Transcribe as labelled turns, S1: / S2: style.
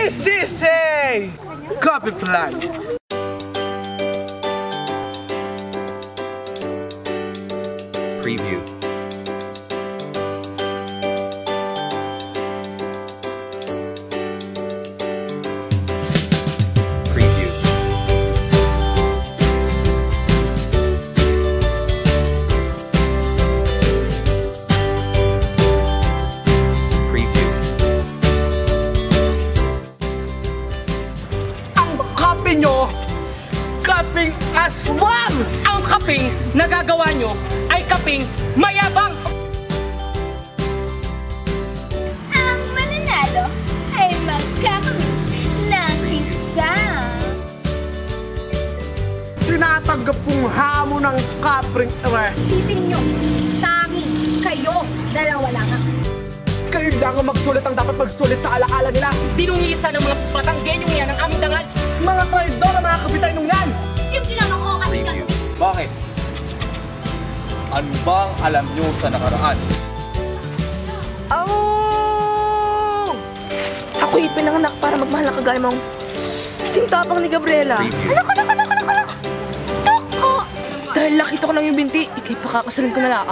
S1: This is a copy plan.
S2: Preview. Preview. Preview.
S1: Ang copy nyo, copying aswang!
S3: Ang kaping nagagawa nyo ay kaping mayabang!
S4: Ang mananalo ay magkakamit ng isa.
S1: Tinatanggap kong hamon ng kapring
S4: Isipin nyo, tanging kayo, dalawa lang ang
S1: Kayo lang ang magsulit ang dapat magsulit sa alaala nila.
S3: Sinungisan ng mga patanggenyong yan ang aming dangal!
S1: Mga traidor ang mga kapitan nung yan!
S4: simple lang ako kasi
S2: Preview.
S4: gagawin.
S2: Bakit? Ano bang alam nyo sa nakaraan?
S5: Oh! Ako'y pinanganak para magmahal na kagaya mong sintapang ni Gabriela.
S2: Preview.
S4: Alak! Toko!
S5: Dahil nakita ko lang yung binti, ikay pakakasalin ko na lang.